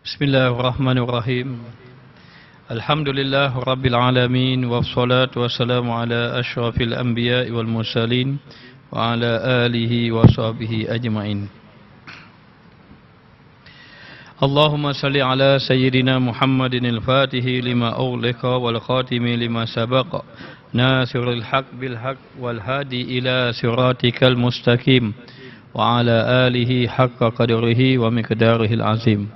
Bismillahirrahmanirrahim. Alhamdulillah Rabbil Alamin. Wassalatu wassalamu ala ashrafil anbiya wal mursalin wa ala alihi wa sahbihi ajma'in. Allahumma salli ala Sayyidina Muhammadin al-Fatihi lima ughliqa wal khatimi lima sabaqa nasirul haq bil haq wal hadi ila siratikal mustaqim wa ala alihi haqqa qadrihi wa miqdarihil azim.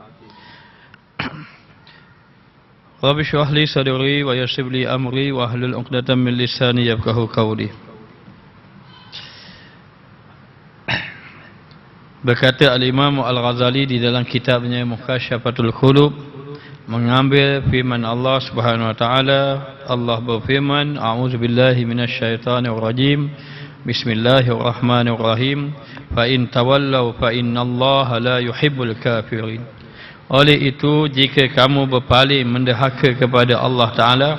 Rabbi shrah li sadri wa yassir li amri wa hlul 'uqdatam min lisani yafqahu qawli. Berkata Al-Imam Al-Ghazali di dalam kitabnya Mukhasyafatul Qulub, mengambil firman Allah Subhanahu wa taala. Allah berfirman, a'udzubillahi minasyaitonir rajim. Bismillahirrahmanirrahim. Fa in tawallaw fa innallaha la yuhibbul kafirin. Oleh itu, jika kamu berpaling mendahaka kepada Allah Ta'ala,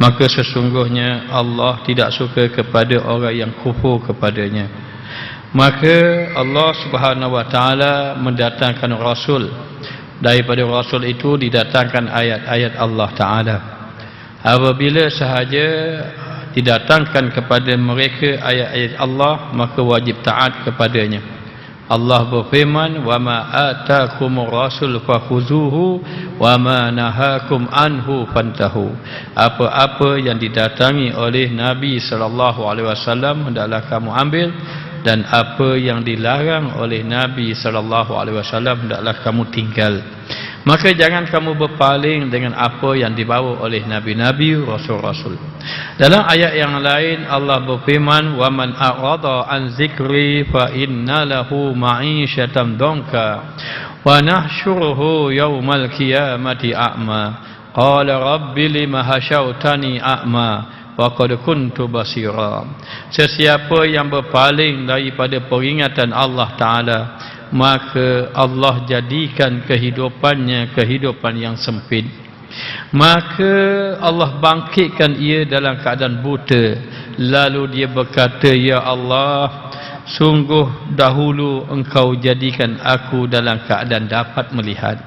maka sesungguhnya Allah tidak suka kepada orang yang kufur kepadanya. Maka Allah Subhanahu Wa Ta'ala mendatangkan Rasul. Daripada Rasul itu didatangkan ayat-ayat Allah Ta'ala. Apabila sahaja didatangkan kepada mereka ayat-ayat Allah, maka wajib taat kepadanya. Allah berfirman, wa ma atakumur rasul fakhuzuhu wa ma nahakum anhu fantahu. Apa-apa yang didatangi oleh Nabi sallallahu alaihi wasallam hendaklah kamu ambil, dan apa yang dilarang oleh Nabi sallallahu alaihi wasallam hendaklah kamu tinggal. Maka jangan kamu berpaling dengan apa yang dibawa oleh nabi-nabi, rasul-rasul. Dalam ayat yang lain Allah berfirman, wa man a'rada an zikri fa inna lahu ma'isyatan donka wa nahsyuruhu yaumal qiyamati a'ma qala rabbi lima hasyautani a'ma wa qad kuntu basira. Sesiapa yang berpaling daripada peringatan Allah Ta'ala, maka Allah jadikan kehidupannya kehidupan yang sempit. Maka Allah bangkitkan ia dalam keadaan buta. Lalu dia berkata, ya Allah, sungguh dahulu engkau jadikan aku dalam keadaan dapat melihat.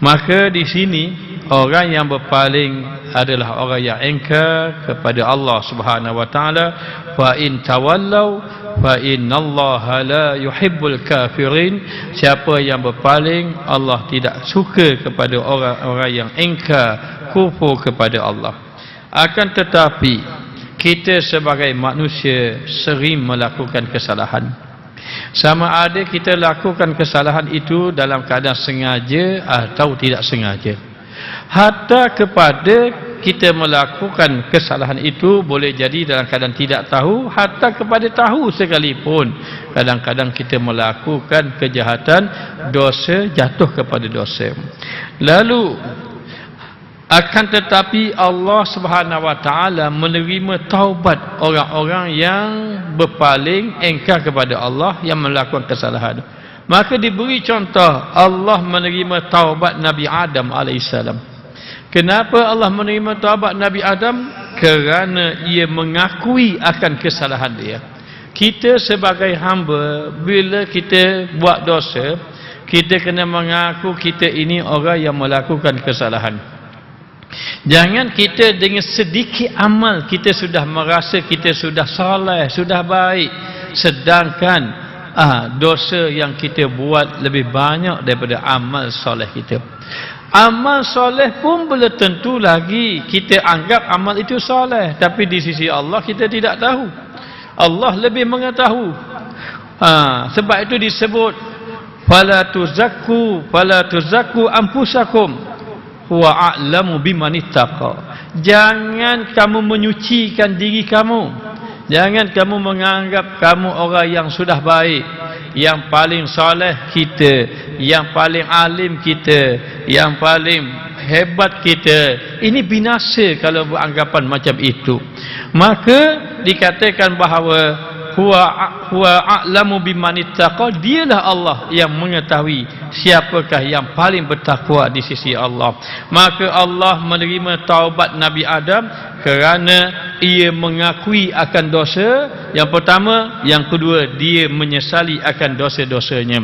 Maka di sini orang yang berpaling adalah orang yang engkar kepada Allah Subhanahu Wa Taala. Fa in tawallaw fa innallaha la yuhibbul kafirin. Siapa yang berpaling, Allah tidak suka kepada orang-orang yang engkar, kufur kepada Allah. Akan tetapi kita sebagai manusia sering melakukan kesalahan. Sama ada kita lakukan kesalahan itu dalam keadaan sengaja atau tidak sengaja. Hatta kepada kita melakukan kesalahan itu boleh jadi dalam keadaan tidak tahu, hatta kepada tahu sekalipun. Kadang-kadang kita melakukan kejahatan, dosa, jatuh kepada dosa. Lalu akan tetapi Allah Subhanahu Wa Taala menerima taubat orang-orang yang berpaling engkar kepada Allah, yang melakukan kesalahan. Maka diberi contoh, Allah menerima taubat Nabi Adam alaihissalam. Kenapa Allah menerima taubat Nabi Adam? Kerana ia mengakui akan kesalahan dia. Kita sebagai hamba, bila kita buat dosa, kita kena mengaku kita ini orang yang melakukan kesalahan. Jangan kita dengan sedikit amal kita sudah merasa kita sudah soleh, sudah baik, sedangkan dosa yang kita buat lebih banyak daripada amal soleh kita. Amal soleh pun belum tentu lagi kita anggap amal itu soleh, tapi di sisi Allah kita tidak tahu. Allah lebih mengetahui. Sebab itu disebut fala tuzakku anfusakum huwa a'lamu bimanittaqa. Jangan kamu menyucikan diri kamu. Jangan kamu menganggap kamu orang yang sudah baik, yang paling soleh kita, yang paling alim kita, yang paling hebat kita. Ini binasa kalau beranggapan macam itu. Maka dikatakan bahawa huwa a'lamu bimanittaqa, dialah Allah yang mengetahui siapakah yang paling bertakwa di sisi Allah. Maka Allah menerima taubat Nabi Adam kerana ia mengakui akan dosa yang pertama, yang kedua dia menyesali akan dosa-dosanya.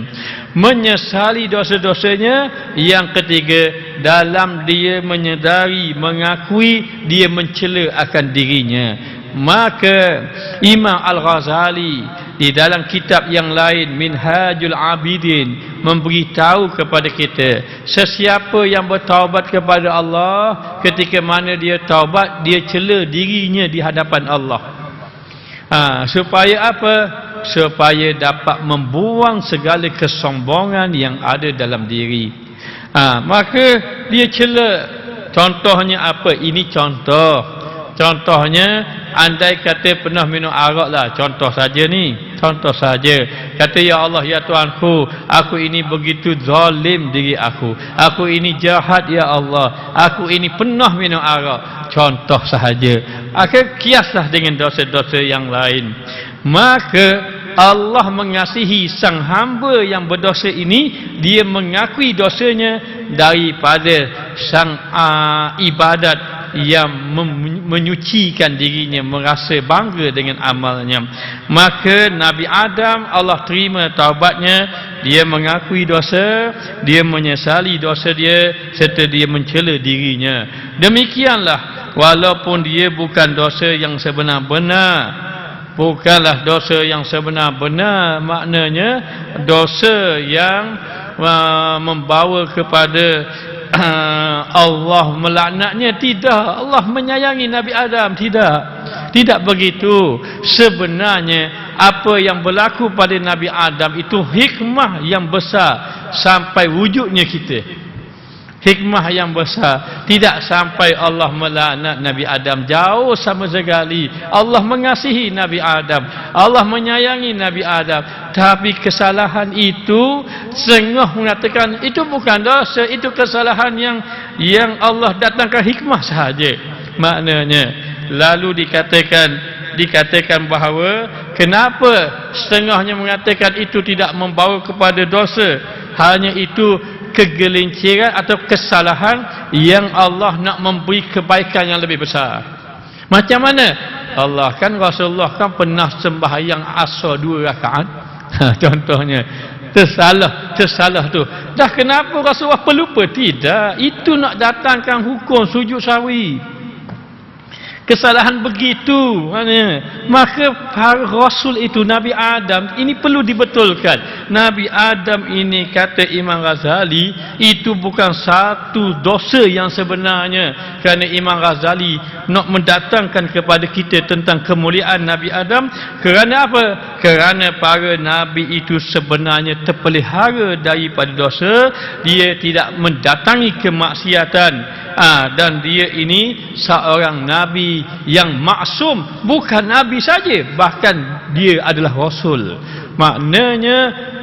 Menyesali dosa-dosanya, yang ketiga dalam dia menyedari, mengakui dia mencela akan dirinya. Maka Imam Al-Ghazali di dalam kitab yang lain Minhajul Abidin memberitahu kepada kita, sesiapa yang bertaubat kepada Allah, ketika mana dia taubat, dia cela dirinya di hadapan Allah. Supaya apa? Supaya dapat membuang segala kesombongan yang ada dalam diri. Maka dia cela. Contohnya apa? Ini Contohnya, andai kata pernah minum arak lah, contoh saja ni, contoh saja. Kata, ya Allah, ya Tuhanku, aku ini begitu zalim diri aku ini jahat ya Allah, aku ini pernah minum arak. Contoh sahaja. Akan kiaslah dengan dosa-dosa yang lain. Maka Allah mengasihi sang hamba yang berdosa ini, dia mengakui dosanya daripada sang ibadat yang menyucikan dirinya, merasa bangga dengan amalnya. Maka Nabi Adam, Allah terima taubatnya, dia mengakui dosa, dia menyesali dosa dia, serta dia mencela dirinya. Demikianlah, walaupun dia bukan dosa yang sebenar-benar, bukanlah dosa yang sebenar-benar, maknanya dosa yang membawa kepada Allah melaknatnya, tidak. Allah menyayangi Nabi Adam, tidak begitu. Sebenarnya apa yang berlaku pada Nabi Adam itu hikmah yang besar sampai wujudnya kita. Hikmah yang besar. Tidak sampai Allah melaknat Nabi Adam, jauh sama sekali. Allah mengasihi Nabi Adam, Allah menyayangi Nabi Adam. Tapi kesalahan itu, setengah mengatakan itu bukan dosa, itu kesalahan yang Allah datangkan hikmah sahaja. Maknanya, lalu dikatakan bahawa kenapa setengahnya mengatakan itu tidak membawa kepada dosa, hanya itu kegelinciran atau kesalahan yang Allah nak memberi kebaikan yang lebih besar. Macam mana? Allah kan, Rasulullah kan pernah sembahyang asar 2 rakaat. Contohnya tersalah tu. Dah kenapa Rasulullah pelupa? Tidak, itu nak datangkan hukum sujud sahwi. Kesalahan begitu. Maka para Rasul itu, Nabi Adam ini perlu dibetulkan. Nabi Adam ini, kata Imam Ghazali, itu bukan satu dosa yang sebenarnya. Kerana Imam Ghazali nak mendatangkan kepada kita tentang kemuliaan Nabi Adam. Kerana apa? Kerana para Nabi itu sebenarnya terpelihara daripada dosa. Dia tidak mendatangi kemaksiatan. Dan dia ini seorang Nabi yang maksum. Bukan Nabi saja, bahkan dia adalah Rasul. Maknanya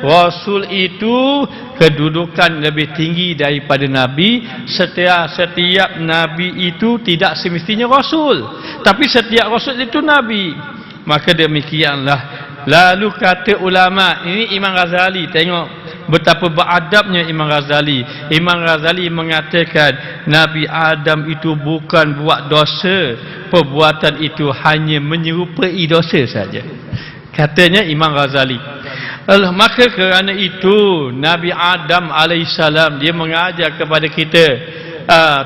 Rasul itu kedudukan lebih tinggi daripada Nabi. Setiap Nabi itu tidak semestinya Rasul, tapi setiap Rasul itu Nabi. Maka demikianlah. Lalu kata ulama, ini Imam Ghazali, tengok betapa beradabnya Imam Ghazali. Imam Ghazali mengatakan Nabi Adam itu bukan buat dosa, perbuatan itu hanya menyerupai dosa saja. Katanya Imam Ghazali. Maka kerana itu Nabi Adam alaihissalam dia mengajar kepada kita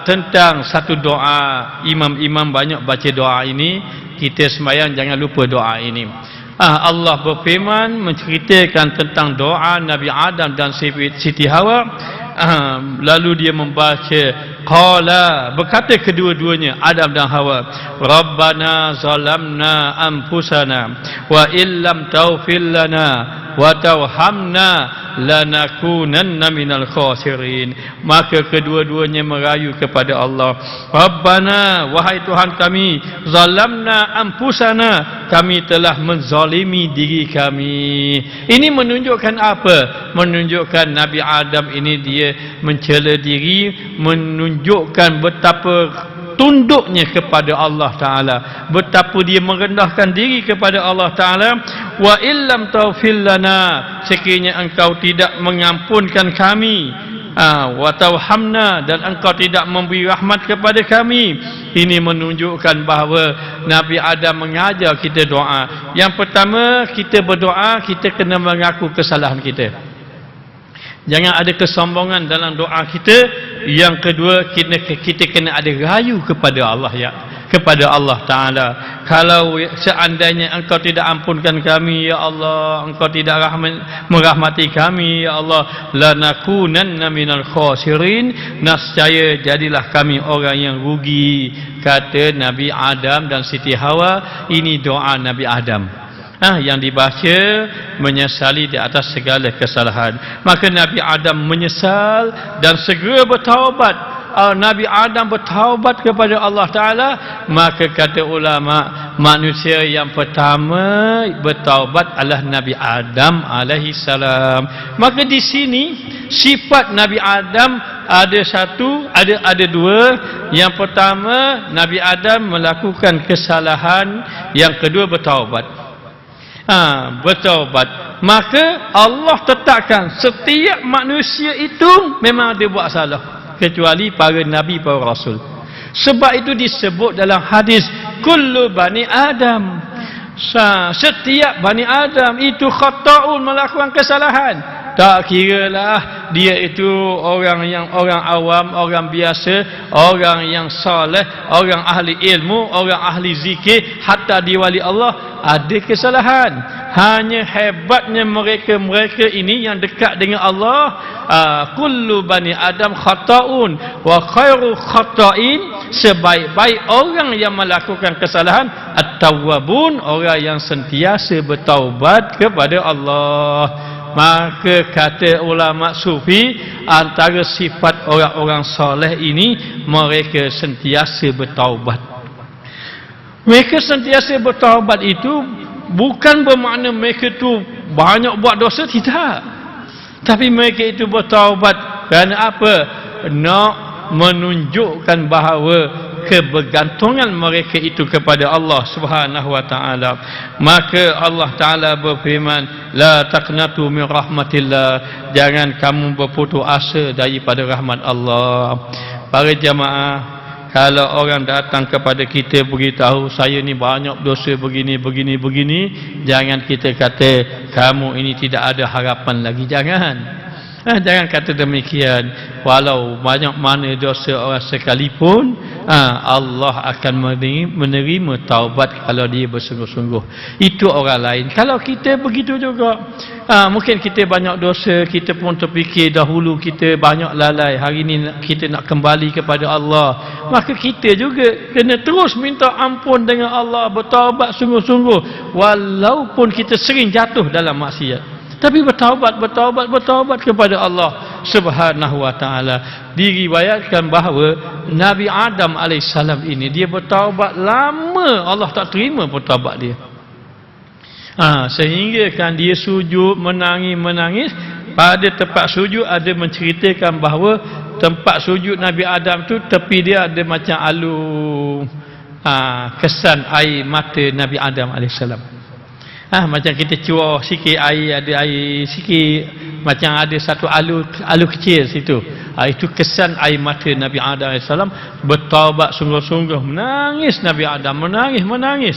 tentang satu doa. Imam-imam banyak baca doa ini. Kita sembahyang jangan lupa doa ini. Allah berfirman menceritakan tentang doa Nabi Adam dan Siti Hawa. Lalu dia membaca, qala, berkata kedua-duanya, Adam dan Hawa, Rabbana zalamna anfusana wa illam taghfir lana wa tarhamna lanakunanna minal khasirin. Maka kedua-duanya merayu kepada Allah, Rabbana, wahai Tuhan kami, zalamna anfusana, kami telah menzalimi diri kami. Ini menunjukkan apa? Menunjukkan Nabi Adam ini dia mencela diri, menunjukkan betapa tunduknya kepada Allah Ta'ala, betapa dia merendahkan diri kepada Allah Ta'ala. Wa illam taghfir lana, sekiranya engkau tidak mengampunkan kami, wa tawhamna, dan engkau tidak memberi rahmat kepada kami. Ini menunjukkan bahawa Nabi Adam mengajar kita doa. Yang pertama, kita berdoa, kita kena mengaku kesalahan kita. Jangan ada kesombongan dalam doa kita. Yang kedua, kita kena ada rayu kepada Allah, ya, kepada Allah Ta'ala. Kalau seandainya engkau tidak ampunkan kami, ya Allah, engkau tidak merahmati kami, ya Allah, lanakunanna minal khasirin, nascaya jadilah kami orang yang rugi, kata Nabi Adam dan Siti Hawa. Ini doa Nabi Adam, yang dibaca menyesali di atas segala kesalahan. Maka Nabi Adam menyesal dan segera bertaubat. Nabi Adam bertaubat kepada Allah Ta'ala. Maka kata ulama, manusia yang pertama bertaubat adalah Nabi Adam alaihi salam. Maka di sini sifat Nabi Adam ada dua. Yang pertama, Nabi Adam melakukan kesalahan. Yang kedua, bertaubat. Bertaubat. Maka Allah tetapkan setiap manusia itu memang dia buat salah, kecuali para nabi, para rasul. Sebab itu disebut dalam hadis, kullu bani Adam, setiap bani Adam itu khata'un, melakukan kesalahan. Tak kiralah dia itu orang awam, orang biasa, orang yang soleh, orang ahli ilmu, orang ahli zikir, hatta di wali Allah ada kesalahan. Hanya hebatnya mereka ini yang dekat dengan Allah. Kullu bani Adam khata'un wa khairu khata'in, sebaik-baik orang yang melakukan kesalahan at-tawwabun, orang yang sentiasa bertaubat kepada Allah. Maka kata ulama sufi, antara sifat orang-orang soleh ini, mereka sentiasa bertaubat. Mereka sentiasa bertaubat itu bukan bermakna mereka itu banyak buat dosa, tidak. Tapi mereka itu bertaubat kerana apa? Nak menunjukkan bahawa kebergantungan mereka itu kepada Allah Subhanahu wa taala. Maka Allah Taala berfirman, la taqnatu min rahmatillah, jangan kamu berputus asa daripada rahmat Allah. Para jamaah, kalau orang datang kepada kita beritahu, saya ni banyak dosa begini, jangan kita kata kamu ini tidak ada harapan lagi. Jangan kata demikian. Walau banyak mana dosa orang sekalipun, Allah akan menerima taubat kalau dia bersungguh-sungguh. Itu orang lain. Kalau kita begitu juga, mungkin kita banyak dosa, kita pun terfikir dahulu kita banyak lalai, hari ini kita nak kembali kepada Allah. Maka kita juga kena terus minta ampun dengan Allah, bertaubat sungguh-sungguh, walaupun kita sering jatuh dalam maksiat. Tapi bertaubat kepada Allah Subhanahu wa taala. Diriwayatkan bahawa Nabi Adam alaihissalam ini, dia bertaubat lama, Allah tak terima bertaubat dia. Sehingga kan dia sujud menangis. Pada tempat sujud ada menceritakan bahawa tempat sujud Nabi Adam tu, tepi dia ada macam alur kesan air mata Nabi Adam alaihissalam. Macam kita cuar sikit air, ada air sikit, macam ada satu alur kecil situ. Itu kesan air mata Nabi Adam AS. Bertaubat sungguh-sungguh, menangis Nabi Adam, menangis.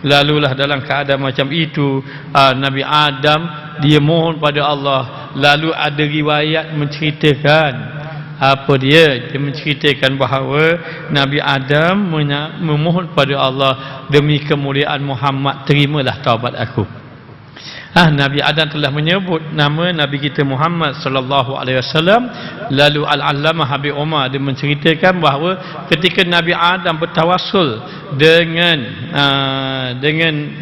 Lalulah dalam keadaan macam itu, Nabi Adam dia mohon pada Allah. Lalu ada riwayat menceritakan dia menceritakan bahawa Nabi Adam memohon pada Allah, demi kemuliaan Muhammad, terimalah taubat aku. Nabi Adam telah menyebut nama Nabi kita Muhammad sallallahu alaihi wasallam. Lalu Al-Allamah Habib Umar dia menceritakan bahawa ketika Nabi Adam bertawassul dengan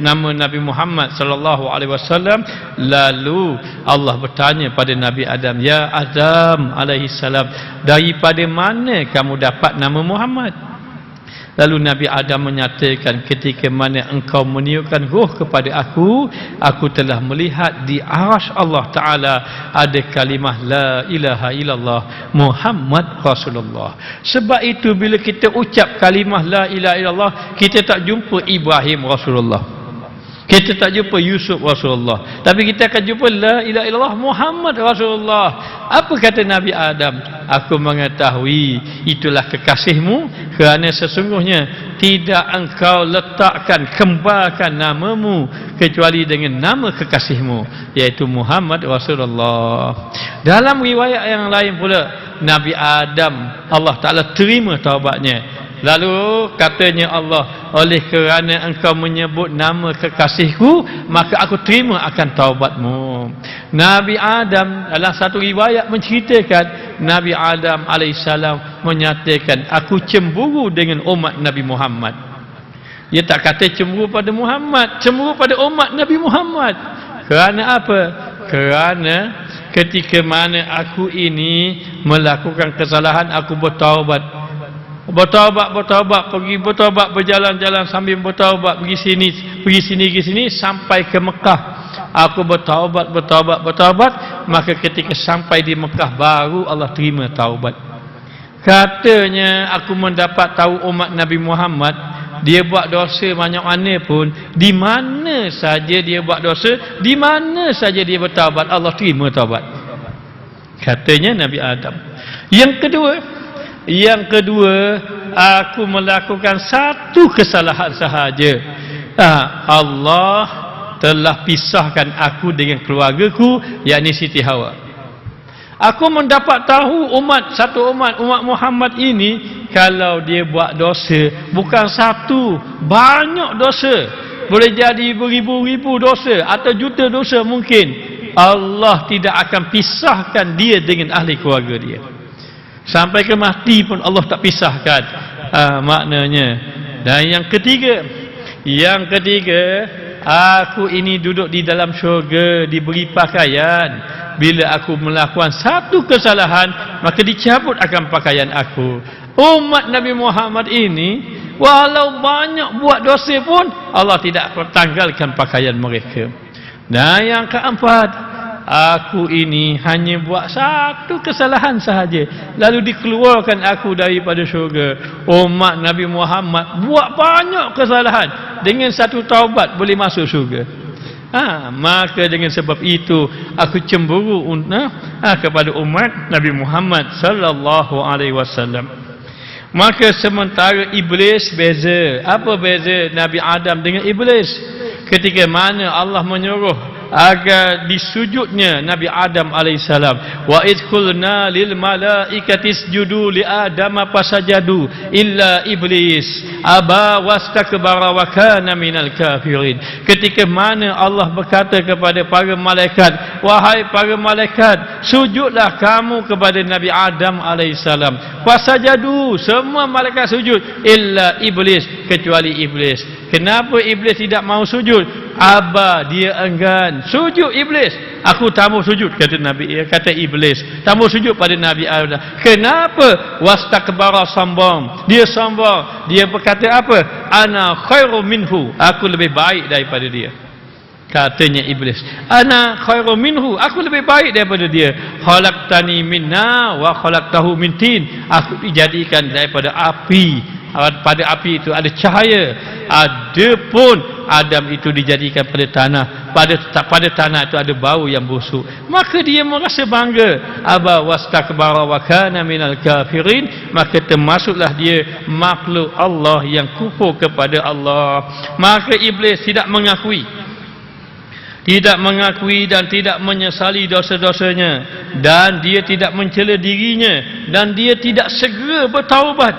nama Nabi Muhammad sallallahu alaihi wasallam, lalu Allah bertanya pada Nabi Adam, ya Adam alaihi salam, daripada mana kamu dapat nama Muhammad? Lalu Nabi Adam menyatakan, ketika mana engkau meniupkan ruh kepada aku telah melihat di arasy Allah Ta'ala ada kalimah la ilaha illallah Muhammad Rasulullah. Sebab itu bila kita ucap kalimah la ilaha illallah, kita tak jumpa Ibrahim Rasulullah, Kita tak jumpa Yusuf Rasulullah, tapi kita akan jumpa la ilaha illallah Muhammad Rasulullah. Apa kata Nabi Adam? Aku mengetahui itulah kekasihmu, kerana sesungguhnya tidak engkau letakkan, kembarkan namamu kecuali dengan nama kekasihmu, iaitu Muhammad Rasulullah. Dalam riwayat yang lain pula, Nabi Adam, Allah Ta'ala terima taubatnya. Lalu katanya Allah, oleh kerana engkau menyebut nama kekasihku, maka aku terima akan taubatmu. Nabi Adam dalam satu riwayat menceritakan, Nabi Adam alaihissalam menyatakan, aku cemburu dengan umat Nabi Muhammad. Dia tak kata cemburu pada Muhammad, cemburu pada umat Nabi Muhammad. Kerana apa? Kerana ketika mana aku ini melakukan kesalahan, aku bertaubat, pergi bertaubat, berjalan-jalan sambil bertaubat, pergi sini sampai ke Mekah. Aku bertaubat, maka ketika sampai di Mekah baru Allah terima taubat. Katanya aku mendapat tahu umat Nabi Muhammad, dia buat dosa banyak mana pun, di mana saja dia buat dosa, di mana saja dia bertaubat, Allah terima taubat. Katanya Nabi Adam. Yang kedua, aku melakukan satu kesalahan sahaja. Allah telah pisahkan aku dengan keluargaku, yakni Siti Hawa. Aku mendapat tahu umat Muhammad ini, kalau dia buat dosa, bukan satu, banyak dosa. Boleh jadi beribu-ribu dosa atau juta dosa mungkin. Allah tidak akan pisahkan dia dengan ahli keluarga dia. Sampai ke mati pun Allah tak pisahkan, maknanya. Dan yang ketiga, aku ini duduk di dalam syurga, diberi pakaian. Bila aku melakukan satu kesalahan, maka dicabut akan pakaian aku. Umat Nabi Muhammad ini, walau banyak buat dosa pun, Allah tidak tanggalkan pakaian mereka. Dan yang keempat, aku ini hanya buat satu kesalahan sahaja, lalu dikeluarkan aku daripada syurga. Umat Nabi Muhammad buat banyak kesalahan, dengan satu taubat boleh masuk syurga. Maka dengan sebab itu aku cemburu kepada umat Nabi Muhammad sallallahu alaihi wasallam. Maka sementara iblis beza. Apa beza Nabi Adam dengan iblis? Ketika mana Allah menyuruh agar disujudnya Nabi Adam alaihissalam, wa id qulna lil malaikati isjudu li adam fasajadu illa iblis aba wastakbara wa kana minal kafirin. Ketika mana Allah berkata kepada para malaikat, wahai para malaikat, sujudlah kamu kepada Nabi Adam alaihissalam. Fasajadu, semua malaikat sujud, illa iblis, kecuali iblis. Kenapa iblis tidak mau sujud? Aba, dia enggan. Sujud iblis. Aku tak mau sujud, kata iblis. Tak mau sujud pada Nabi Adam. Kenapa? Wastakbara, sombong. Dia sombong. Dia berkata apa? Ana khairu minhu. Aku lebih baik daripada dia. Katanya iblis. Ana khairu minhu. Aku lebih baik daripada dia. Khalaqtani min nar wa khalaqtahu min tin. Aku dijadikan daripada api. Pada api itu ada cahaya. Adapun Adam itu dijadikan pada tanah. Pada tanah itu ada bau yang busuk. Maka dia merasa bangga. Aba wastakbara wa kana minal kafirin. Maka termasuklah dia makhluk Allah yang kufur kepada Allah. Maka iblis tidak mengakui dan tidak menyesali dosa-dosanya, dan dia tidak mencela dirinya, dan dia tidak segera bertaubat,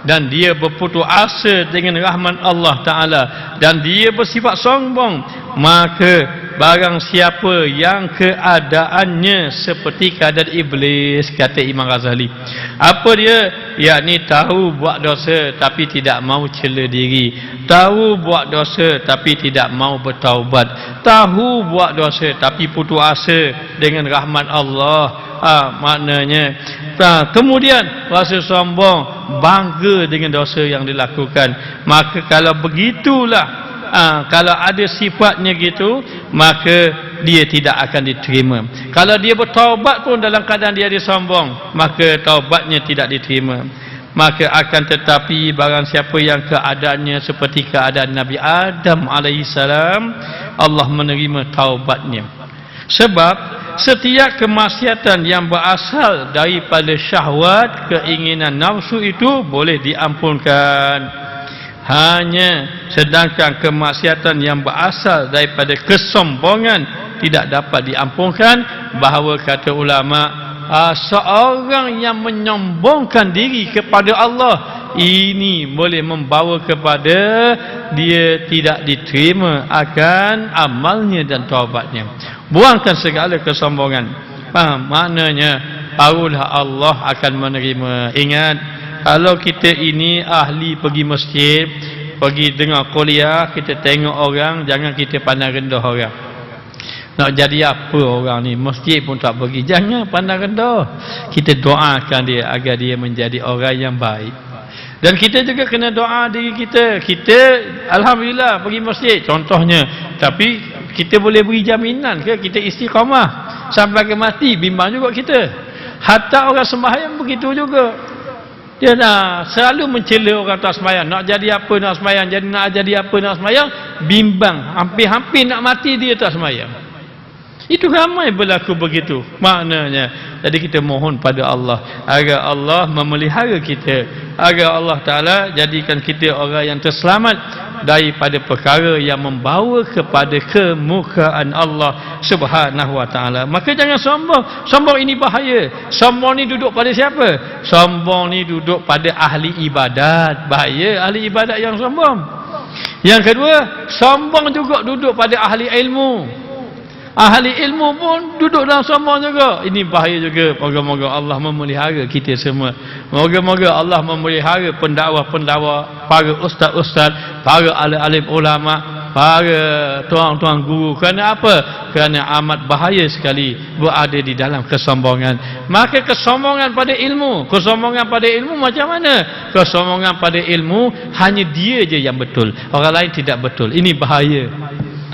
dan dia berputus asa dengan rahmat Allah Ta'ala, dan dia bersifat sombong. Maka barang siapa yang keadaannya seperti keadaan iblis, kata Imam Ghazali, apa dia? Yakni tahu buat dosa tapi tidak mau cela diri, tahu buat dosa tapi tidak mau bertaubat, tahu buat dosa tapi putus asa dengan rahmat Allah. Maknanya kemudian rasa sombong, bangga dengan dosa yang dilakukan. Maka kalau begitulah, kalau ada sifatnya gitu, maka dia tidak akan diterima. Kalau dia bertaubat pun dalam keadaan dia sombong, maka taubatnya tidak diterima. Maka akan tetapi barang siapa yang keadaannya seperti keadaan Nabi Adam alaihissalam, Allah menerima taubatnya. Sebab setiap kemaksiatan yang berasal daripada syahwat, keinginan nafsu itu boleh diampunkan. Hanya sedangkan kemaksiatan yang berasal daripada kesombongan tidak dapat diampunkan. Bahawa kata ulama, seorang yang menyombongkan diri kepada Allah, ini boleh membawa kepada dia tidak diterima akan amalnya dan taubatnya. Buangkan segala kesombongan. Maknanya barulah Allah akan menerima. Ingat, kalau kita ini ahli pergi masjid, pergi dengar kuliah, kita tengok orang, jangan kita pandang rendah orang. Nak jadi apa orang ni, masjid pun tak pergi, jangan pandang rendah. Kita doakan dia agar dia menjadi orang yang baik. Dan kita juga kena doa diri kita. Kita alhamdulillah pergi masjid contohnya, tapi kita boleh beri jaminan ke kita istiqamah sampai ke mati? Bimbang juga kita. Hatta orang sembahyang begitu juga. Dia nak selalu mencela orang tak sembahyang. Nak jadi apa nak sembahyang, nak jadi apa nak sembahyang, bimbang. Hampir-hampir nak mati dia tak sembahyang. Itu ramai berlaku begitu. Maknanya, jadi kita mohon pada Allah agar Allah memelihara kita, agar Allah Ta'ala jadikan kita orang yang terselamat daripada perkara yang membawa kepada kemukaan Allah Subhanahu Wa Ta'ala. Maka jangan sombong. Sombong ini bahaya. Sombong ni duduk pada siapa? Sombong ni duduk pada ahli ibadat. Bahaya ahli ibadat yang sombong. Yang kedua, sombong juga duduk pada ahli ilmu. Ahli ilmu pun duduk dalam sombong juga. Ini bahaya juga. Moga-moga Allah memelihara kita semua. Moga-moga Allah memelihara pendakwa-pendakwa, para ustaz-ustaz, para alim-alim ulama, para tuan-tuan guru. Kerana apa? Kerana amat bahaya sekali berada di dalam kesombongan. Maka kesombongan pada ilmu. Kesombongan pada ilmu macam mana? Kesombongan pada ilmu hanya dia je yang betul, orang lain tidak betul. Ini bahaya.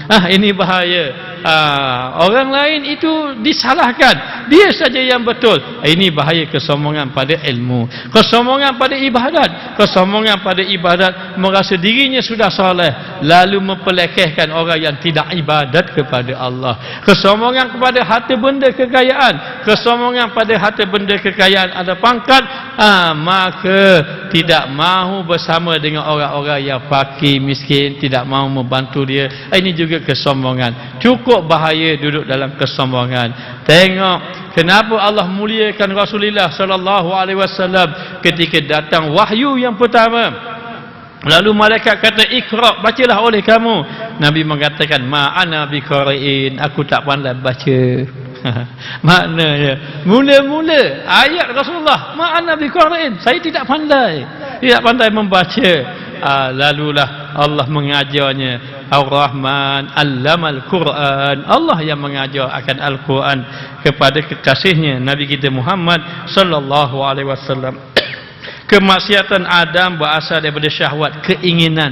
Ini bahaya. Orang lain itu disalahkan, dia saja yang betul. Ini bahaya kesombongan pada ilmu. Kesombongan pada ibadat. Kesombongan pada ibadat, merasa dirinya sudah soleh, lalu mempelekehkan orang yang tidak ibadat kepada Allah. Kesombongan kepada harta benda kekayaan. Kesombongan pada harta benda kekayaan, ada pangkat, maka tidak mahu bersama dengan orang-orang yang fakir, miskin, tidak mahu membantu dia. Ini juga kesombongan. Cukup bahaya duduk dalam kesombongan. Tengok kenapa Allah muliakan Rasulullah sallallahu alaihi wasallam ketika datang wahyu yang pertama. Lalu malaikat kata, "Iqra, bacalah oleh kamu." Nabi mengatakan, "Ma ana biqari'in, aku tak pandai baca." Maknanya mula-mula ayat Rasulullah, "Ma ana biqari'in," saya tidak pandai membaca. Lalulah Allah mengajarnya. Ar-Rahman allamal Quran. Allah yang mengajar akan Al-Quran kepada kekasihnya Nabi kita Muhammad sallallahu alaihi wasallam. Kemaksiatan Adam berasal daripada syahwat, keinginan.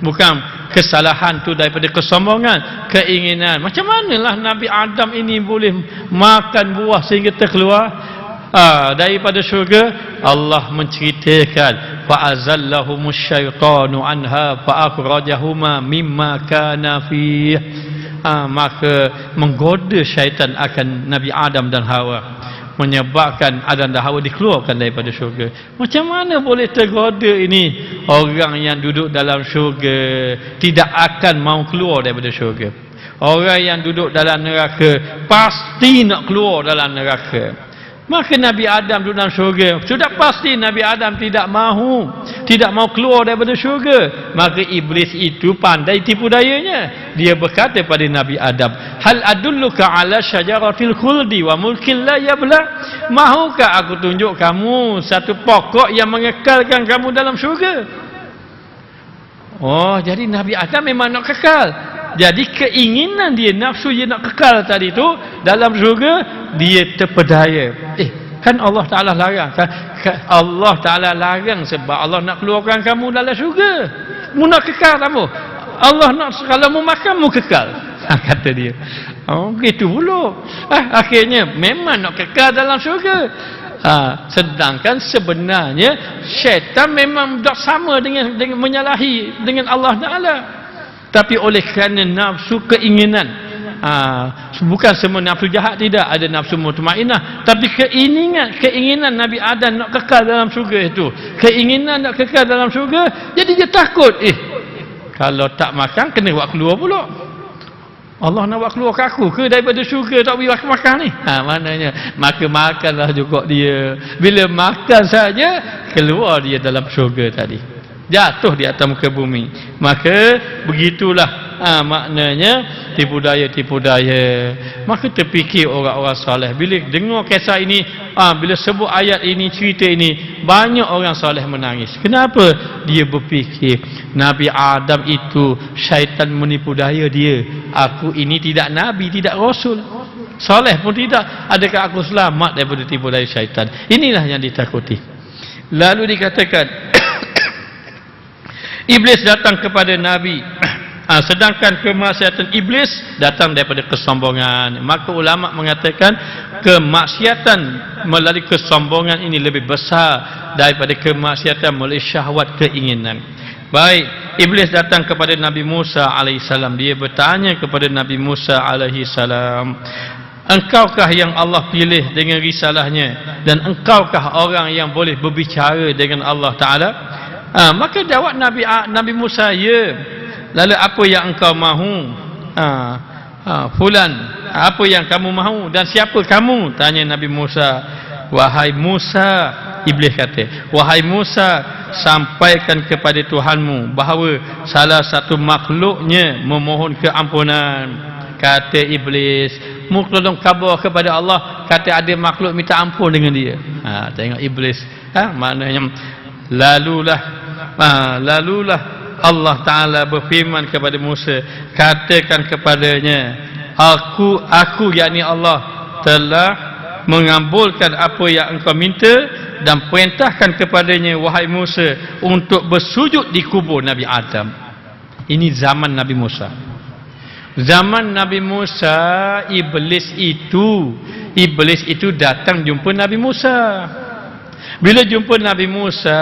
Bukan kesalahan tu daripada kesombongan, keinginan. Macam manalah Nabi Adam ini boleh makan buah sehingga terkeluar daripada syurga? Allah menceritakan, fa'azallahumus syaitanu anha fa'akhrajahuma mimma kana fih. Maka menggoda syaitan akan Nabi Adam dan Hawa, menyebabkan Adam dan Hawa dikeluarkan daripada syurga. Macam mana boleh tergoda ini? Orang yang duduk dalam syurga tidak akan mau keluar daripada syurga. Orang yang duduk dalam neraka pasti nak keluar dalam neraka. Maka Nabi Adam duduk dalam syurga, sudah pasti Nabi Adam tidak mahu keluar daripada syurga. Maka iblis itu pandai tipu dayanya. Dia berkata pada Nabi Adam, "Hal adulluka ala syajaratil khuldi wa mulkin la yabla?" Mahukah aku tunjuk kamu satu pokok yang mengekalkan kamu dalam syurga? Oh, jadi Nabi Adam memang nak kekal. Jadi keinginan dia, nafsu dia nak kekal tadi tu dalam syurga, dia terpedaya. Kan Allah Ta'ala larang. Allah Ta'ala larang sebab Allah nak keluarkan kamu dalam syurga. Mu nak kekal kamu. Allah nak, kalau mu makan mu kekal. Kata dia. Oh, gitu pula. Akhirnya memang nak kekal dalam syurga. Sedangkan sebenarnya syaitan memang tak sama dengan menyalahi dengan Allah Ta'ala. Tapi oleh kerana nafsu keinginan, bukan semua nafsu jahat, tidak, ada nafsu mutmainnah, tapi keinginan Nabi Adam nak kekal dalam syurga itu, keinginan nak kekal dalam syurga, jadi dia takut, kalau tak makan kena buat keluar pula. Allah nak buat keluar aku ke daripada syurga, tak boleh makan ni. Maknanya maka makanlah juga dia. Bila makan saja keluar dia dalam syurga tadi, jatuh di atas muka bumi. Maka begitulah maknanya tipu daya. Maka terfikir orang-orang soleh bila dengar kisah ini, bila sebut ayat ini, cerita ini, banyak orang soleh menangis. Kenapa? Dia berfikir Nabi Adam itu syaitan menipu daya dia. Aku ini tidak nabi, tidak rasul, soleh pun tidak. Adakah aku selamat daripada tipu daya syaitan? Inilah yang ditakuti. Lalu dikatakan Iblis datang kepada Nabi, sedangkan kemaksiatan Iblis datang daripada kesombongan. Maka ulama mengatakan kemaksiatan melalui kesombongan ini lebih besar daripada kemaksiatan melalui syahwat keinginan. Baik, Iblis datang kepada Nabi Musa alaihissalam. Dia bertanya kepada Nabi Musa alaihissalam, engkaukah yang Allah pilih dengan risalahnya, dan engkaukah orang yang boleh berbicara dengan Allah Ta'ala? Maka jawab Nabi Musa, ya. Lalu apa yang engkau mahu? Fulan, apa yang kamu mahu dan siapa kamu? Tanya Nabi Musa. Wahai Musa, Iblis kata, wahai Musa, sampaikan kepada Tuhanmu bahawa salah satu makhluknya memohon keampunan. Kata Iblis, mu tolong khabar kepada Allah, kata ada makhluk minta ampun dengan dia. Tengok Iblis, maknanya lalulah Allah Ta'ala berfirman kepada Musa, katakan kepadanya, aku yakni Allah telah mengabulkan apa yang engkau minta dan perintahkan kepadanya, wahai Musa, untuk bersujud di kubur Nabi Adam. Ini zaman Nabi Musa. Zaman Nabi Musa, Iblis itu datang jumpa Nabi Musa. Bila jumpa Nabi Musa,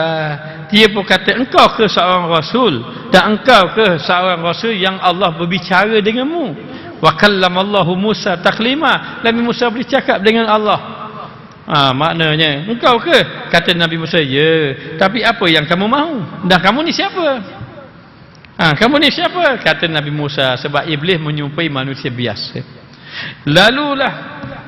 dia pun kata, engkau ke seorang rasul, dan engkau ke seorang rasul yang Allah berbicara denganmu? Wa kallamallahu Musa taklima. Nabi Musa bercakap dengan Allah. Maknanya, engkau ke? Kata Nabi Musa, ya. Tapi apa yang kamu mahu? Dan kamu ni siapa? Kamu ni siapa? Kata Nabi Musa, sebab Iblis menyumpai manusia biasa. Lalulah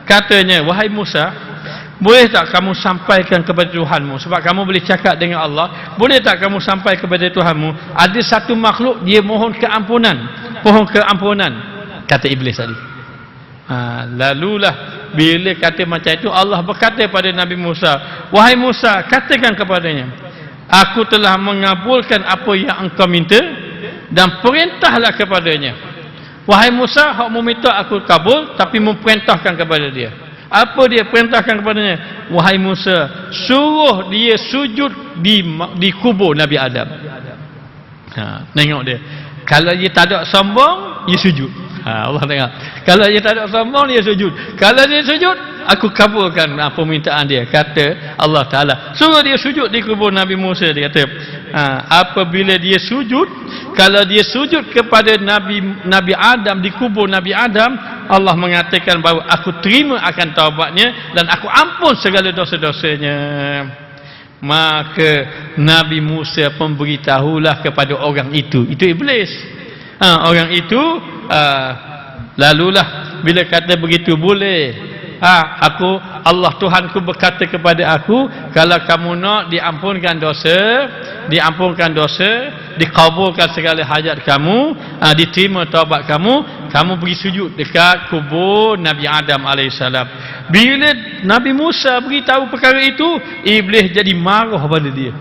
katanya, wahai Musa, boleh tak kamu sampaikan kepada Tuhanmu, sebab kamu boleh cakap dengan Allah, boleh tak kamu sampai kepada Tuhanmu, ada satu makhluk dia mohon keampunan. Kata Iblis tadi. Lalulah bila kata macam itu, Allah berkata pada Nabi Musa, wahai Musa, katakan kepadanya, aku telah mengabulkan apa yang engkau minta, dan perintahlah kepadanya. Wahai Musa, hak mu minta aku kabul, tapi memperintahkan kepada dia. Apa dia perintahkan kepadanya? Wahai Musa, suruh dia sujud di kubur Nabi Adam. Tengok dia, kalau dia tak ada sombong, dia sujud. Allah tengok, kalau dia tak ada sombong, dia sujud. Kalau dia sujud, aku kabulkan permintaan dia. Kata Allah Ta'ala, suruh dia sujud di kubur Nabi Musa. Dia kata, apabila dia sujud, kalau dia sujud kepada Nabi Adam di kubur Nabi Adam, Allah mengatakan bahawa aku terima akan taubatnya dan aku ampun segala dosa-dosanya. Maka Nabi Musa pun beritahulah kepada orang itu Iblis. Orang itu lalulah bila kata begitu, boleh. Allah Tuhanku berkata kepada aku, kalau kamu nak diampunkan dosa, dikabulkan segala hajat kamu, diterima taubat kamu pergi sujud dekat kubur Nabi Adam alaihissalam. Bila Nabi Musa beritahu perkara itu, Iblis jadi marah pada dia.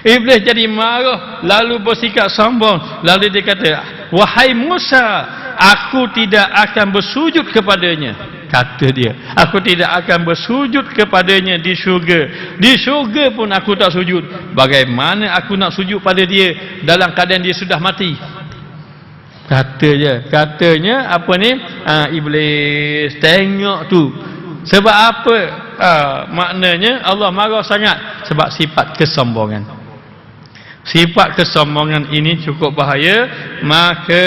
Iblis jadi marah, lalu bersikap sombong. Lalu dia kata, wahai Musa, aku tidak akan bersujud kepadanya. Kata dia, aku tidak akan bersujud kepadanya di syurga. Di syurga pun aku tak sujud. Bagaimana aku nak sujud pada dia dalam keadaan dia sudah mati? Katanya apa ni? Iblis tengok tu, Sebab apa? Maknanya Allah marah sangat sebab sifat kesombongan. Sifat kesombongan ini cukup bahaya. Maka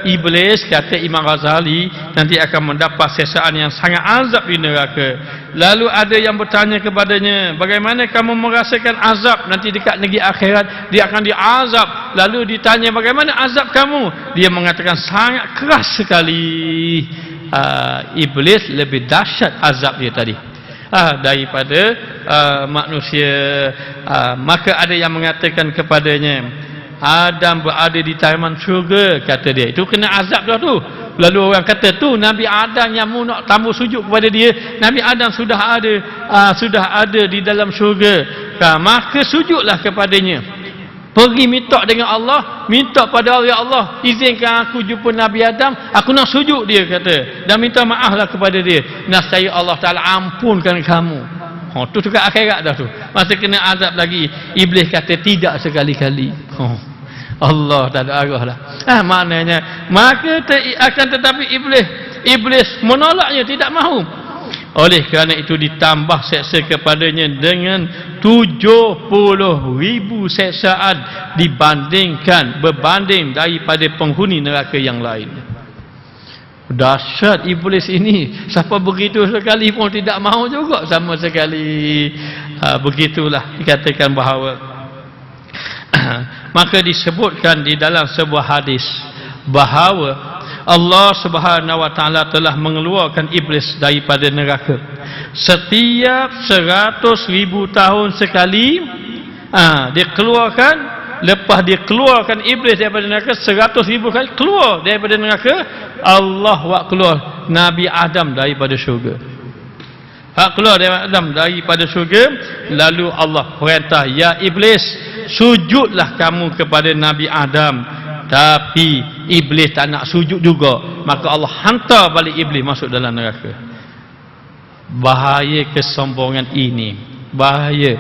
iblis, kata Imam Ghazali, nanti akan mendapat sesaan yang sangat azab di neraka. Lalu ada yang bertanya kepadanya, bagaimana kamu merasakan azab nanti dekat negeri akhirat? Dia akan diazab. Lalu ditanya, bagaimana azab kamu? Dia mengatakan sangat keras sekali. Iblis lebih dahsyat azab dia tadi daripada manusia. Maka ada yang mengatakan kepadanya, Adam berada di taman syurga, kata dia. Itu kena azab dah tu. Lalu orang kata tu Nabi Adam yang mu nak tambah sujud kepada dia. Nabi Adam sudah ada di dalam syurga. Maka sujudlah kepadanya. Pergi minta dengan Allah, minta pada Allah, ya Allah, izinkan aku jumpa Nabi Adam, aku nak sujud, dia kata, dan minta maaflah kepada dia. Nasaya Allah Ta'ala ampunkan kamu. Tu dekat akhirat dah tu. Masa kena azab lagi, iblis kata tidak sekali-kali. Allah tak ada arah lah. Maknanya, maka akan tetapi iblis menolaknya, tidak mahu. Oleh kerana itu ditambah seksa kepadanya dengan 70,000 seksaan berbanding daripada penghuni neraka yang lain. Dahsyat iblis ini. Siapa begitu sekali pun tidak mahu juga sama sekali. Begitulah dikatakan bahawa maka disebutkan di dalam sebuah hadis bahawa Allah Subhanahu wa taala telah mengeluarkan iblis daripada neraka. Setiap 100,000 tahun sekali dikeluarkan. Lepas dikeluarkan iblis daripada neraka 100,000 kali keluar daripada neraka, Allah buat keluar Nabi Adam daripada syurga. Keluar daripada syurga, lalu Allah perintah, ya iblis, sujudlah kamu kepada Nabi Adam. Tapi iblis tak nak sujud juga, maka Allah hantar balik iblis masuk dalam neraka. Bahaya kesombongan ini. Bahaya.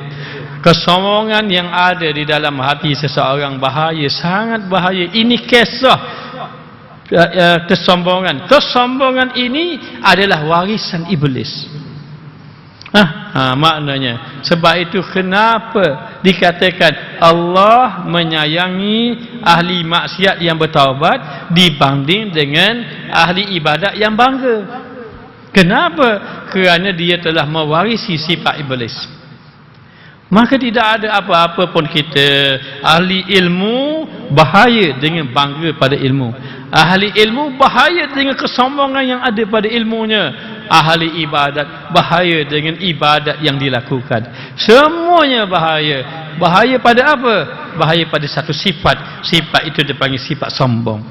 Kesombongan yang ada di dalam hati seseorang bahaya, sangat bahaya. Ini kisah kesombongan. Kesombongan ini adalah warisan iblis. Maknanya sebab itu kenapa dikatakan Allah menyayangi ahli maksiat yang bertaubat dibanding dengan ahli ibadat yang bangga. Kenapa? Kerana dia telah mewarisi sifat iblis. Maka tidak ada apa-apa pun kita. Ahli ilmu bahaya dengan bangga pada ilmu. Ahli ilmu bahaya dengan kesombongan yang ada pada ilmunya. Ahli ibadat bahaya dengan ibadat yang dilakukan. Semuanya bahaya. Bahaya pada apa? Bahaya pada satu sifat. Sifat itu dipanggil sifat sombong.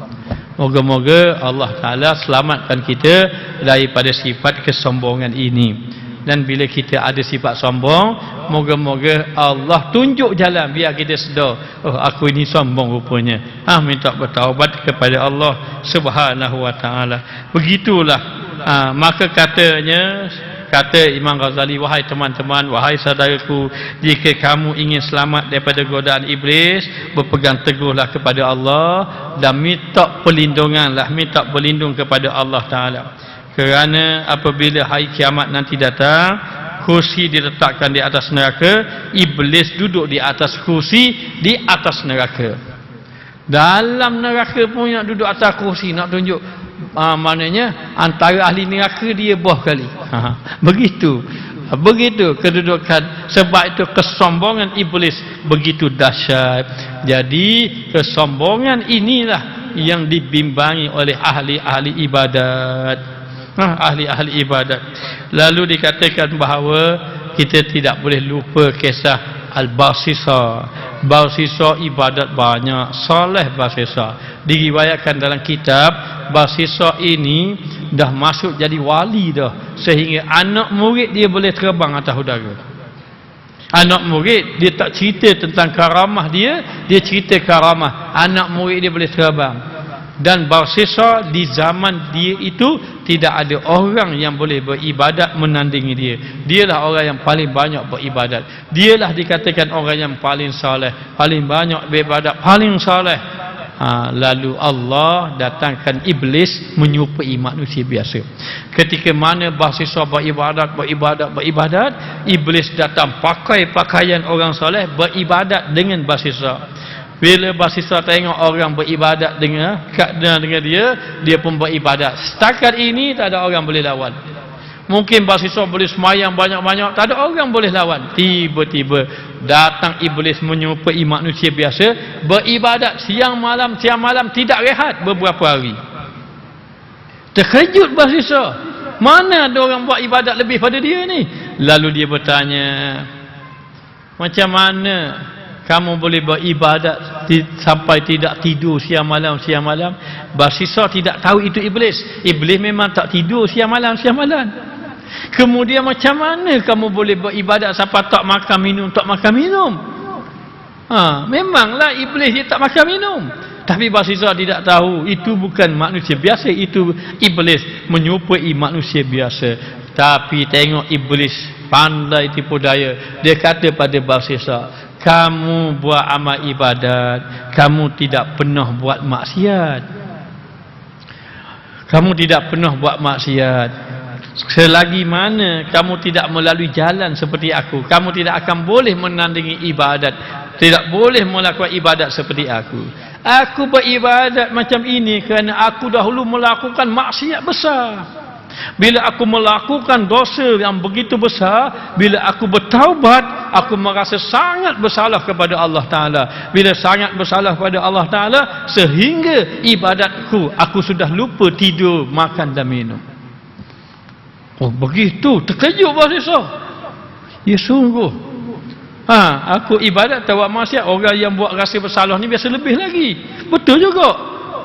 Moga-moga Allah Ta'ala selamatkan kita daripada sifat kesombongan ini. Dan bila kita ada sifat sombong, moga-moga Allah tunjuk jalan biar kita sedar, oh aku ini sombong rupanya. Minta bertaubat kepada Allah Subhanahu wa taala. Begitulah. Maka kata Imam Ghazali, wahai teman-teman, wahai saudaraku, jika kamu ingin selamat daripada godaan iblis, berpegang teguhlah kepada Allah dan minta perlindunganlah, minta berlindung kepada Allah Ta'ala. Kerana apabila hari kiamat nanti datang, kursi diletakkan di atas neraka, iblis duduk di atas kursi di atas neraka. Dalam neraka pun nak duduk atas kursi, nak tunjuk maknanya antara ahli neraka dia bawah kali. Begitu kedudukan. Sebab itu kesombongan iblis begitu dahsyat. Jadi kesombongan inilah yang dibimbangi oleh ahli-ahli ibadat. Ahli-ahli ibadat. Lalu dikatakan bahawa kita tidak boleh lupa kisah Al-Basisa. Basisa ibadat banyak, soleh Basisa. Diriwayatkan dalam kitab, Basisa ini dah masuk jadi wali dah, sehingga anak murid dia boleh terbang atas udara. Anak murid dia tak cerita tentang karamah dia cerita karamah anak murid dia boleh terbang. Dan Basisa di zaman dia itu tidak ada orang yang boleh beribadat menandingi dia. Dialah orang yang paling banyak beribadat. Dialah dikatakan orang yang paling soleh, paling banyak beribadat, paling soleh. Lalu Allah datangkan iblis menyerupai manusia biasa. Ketika mana bahasa beribadat, iblis datang pakai pakaian orang soleh beribadat dengan bahasa. Bila bahasa tengok orang beribadat dengan dia pun beribadat. Setakat ini tak ada orang boleh lawan. Mungkin bahasa boleh semayang banyak-banyak, tak ada orang boleh lawan. Tiba-tiba datang iblis menyerupai manusia biasa beribadat siang malam tidak rehat beberapa hari. Terkejut bahasa, mana ada orang buat ibadat lebih pada dia ni? Lalu dia bertanya, macam mana kamu boleh beribadat sampai tidak tidur siang malam? Bahasa tidak tahu itu iblis. Iblis memang tak tidur siang malam. Kemudian macam mana kamu boleh beribadat sampai tak makan minum? Memanglah iblis dia tak makan minum. Tapi bahasa tidak tahu itu bukan manusia biasa, itu iblis menyerupai manusia biasa. Tapi tengok iblis pandai tipu daya. Dia kata pada bahasa, kamu buat amal ibadat, kamu tidak pernah buat maksiat. Selagi mana kamu tidak melalui jalan seperti aku, kamu tidak akan boleh menandingi ibadat, tidak boleh melakukan ibadat seperti aku. Aku beribadat macam ini kerana aku dahulu melakukan maksiat besar. Bila aku melakukan dosa yang begitu besar, bila aku bertaubat, aku merasa sangat bersalah kepada Allah Ta'ala. Bila sangat bersalah kepada Allah Ta'ala, sehingga ibadatku, aku sudah lupa tidur, makan dan minum. Oh begitu, terkejut bahasa. Ya sungguh. Aku ibadat tak buat maksiat, orang yang buat rasa bersalah ni biasa lebih lagi. Betul juga.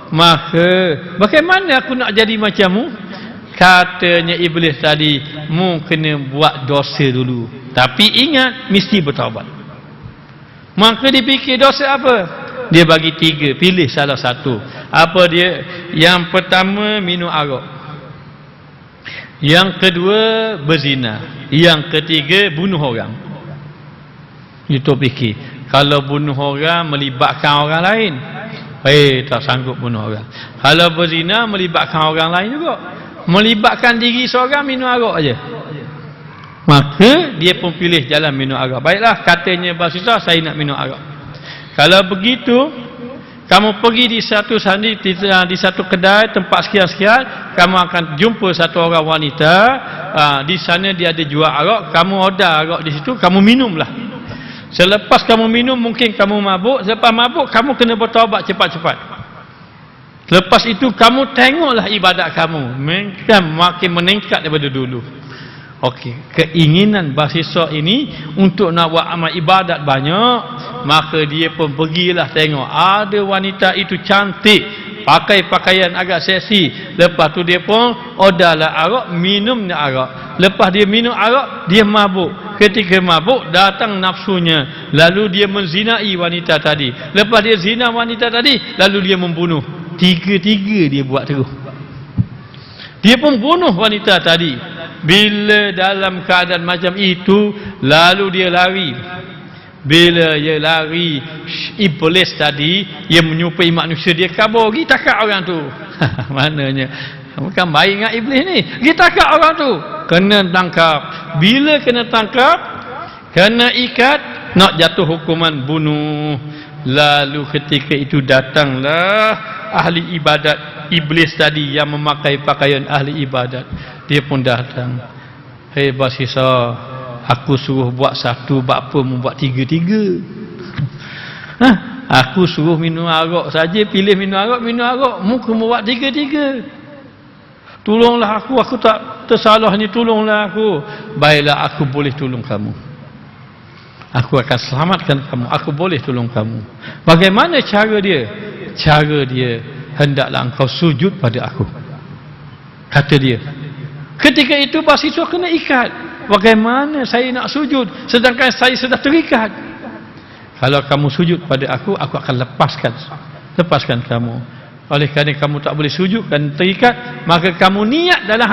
Maka bagaimana aku nak jadi macammu? Katanya iblis tadi, mu kena buat dosa dulu. Tapi ingat, mesti bertaubat. Maka dia fikir dosa apa? Dia bagi 3, pilih salah satu. Apa dia? Yang pertama, minum arak. Yang kedua, berzina. Yang ketiga, bunuh orang. Itu fikir. Kalau bunuh orang melibatkan orang lain, tak sanggup bunuh orang. Kalau berzina melibatkan orang lain juga. Melibatkan diri seorang, minum arak aja. Maka dia pun pilih jalan minum arak. Baiklah, katanya bahasa saya nak minum arak. Kalau begitu, kamu pergi di satu kedai tempat sekian-sekian, kamu akan jumpa satu orang wanita, di sana dia ada jual arak, kamu order arak di situ, kamu minumlah. Selepas kamu minum mungkin kamu mabuk, selepas mabuk kamu kena bertaubat cepat-cepat. Lepas itu kamu tengoklah ibadat kamu makin meningkat daripada dulu. Okey, keinginan bahasa ini untuk nak buat amal ibadat banyak, maka dia pun pergilah tengok ada wanita itu cantik, pakai pakaian agak seksi. Lepas tu dia pun orderlah arak, minumnya arak. Lepas dia minum arak, dia mabuk. Ketika mabuk, datang nafsunya, lalu dia menzinai wanita tadi. Lepas dia zina wanita tadi, lalu dia membunuh. Tiga-tiga dia buat terus. Dia pun bunuh wanita tadi. Bila dalam keadaan macam itu, lalu dia lari. Bila dia lari, iblis tadi yang menyerupai manusia, dia kabur, pergi takak orang tu. Mananya bukan baik dengan iblis ni. Pergi takak orang tu, kena tangkap. Bila kena tangkap, kena ikat, nak jatuh hukuman bunuh. Lalu ketika itu datanglah ahli ibadat, iblis tadi yang memakai pakaian ahli ibadat. Dia pun datang. Hei basisa, aku suruh buat satu, bapa membuat 3. Aku suruh minum arak saja, pilih minum arak, muka membuat 3. Tolonglah aku tak tersalah ni, tolonglah aku. Baiklah, aku boleh tolong kamu. Aku akan selamatkan kamu, aku boleh tolong kamu. Bagaimana cara dia? Cara dia, hendaklah engkau sujud pada aku, kata dia. Ketika itu mahasiswa kena ikat. Bagaimana saya nak sujud sedangkan saya sudah terikat? Kalau kamu sujud pada aku akan lepaskan kamu. Oleh kerana kamu tak boleh sujud dan terikat, maka kamu niat dalam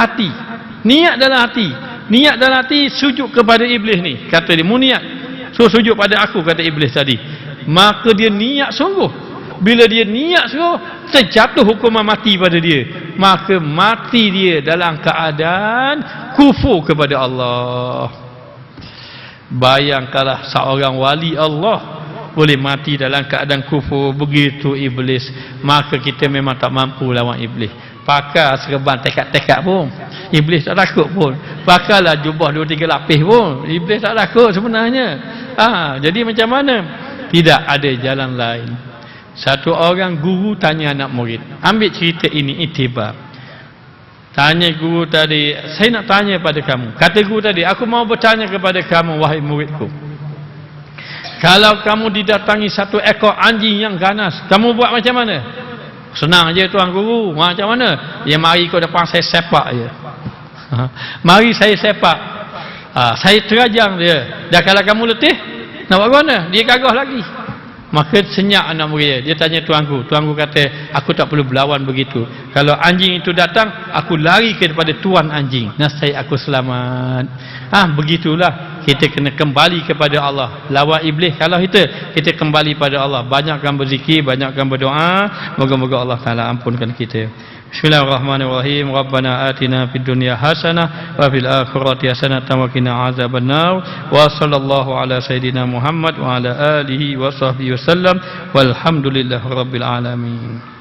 hati sujud kepada iblis ni. Kata dia, mu niat sujud pada aku, kata iblis tadi. Maka dia niat sungguh. Bila dia niat suruh, terjatuh hukuman mati pada dia. Maka mati dia dalam keadaan kufur kepada Allah. Bayangkanlah seorang wali Allah boleh mati dalam keadaan kufur, begitu iblis. Maka kita memang tak mampu lawan iblis. Pakai serban tekad-tekad pun iblis tak takut pun. Pakailah jubah 2-3 lapis pun iblis tak takut sebenarnya. Jadi macam mana? Tidak ada jalan lain. Satu orang guru tanya anak murid, ambil cerita ini iktibar. Tanya guru tadi, saya nak tanya pada kamu. Kata guru tadi, aku mau bertanya kepada kamu wahai muridku. Kalau kamu didatangi satu ekor anjing yang ganas, kamu buat macam mana? Senang je tuan guru. Macam mana? Dia mari ke depan, saya sepak je. Mari saya sepak. Saya terajang dia. Dan kalau kamu letih, nak buat mana? Dia gagah lagi. Maka senyap anak murid dia. Dia tanya tuanku. Tuanku kata, aku tak perlu berlawan begitu. Kalau anjing itu datang, aku lari kepada tuan anjing. Nasib aku selamat. Begitulah. Kita kena kembali kepada Allah. Lawan iblis kalau kita kembali pada Allah. Banyakkan berzikir, banyakkan berdoa. Moga-moga Allah Ta'ala ampunkan kita. Bismillahirrahmanirrahim. Rabbana atina fid dunya hasanah wa fil akhirati hasanah wa qina azabannar. Wa sallallahu ala sayidina Muhammad wa ala alihi wa sahbihi wasallam. Walhamdulillahirabbil alamin.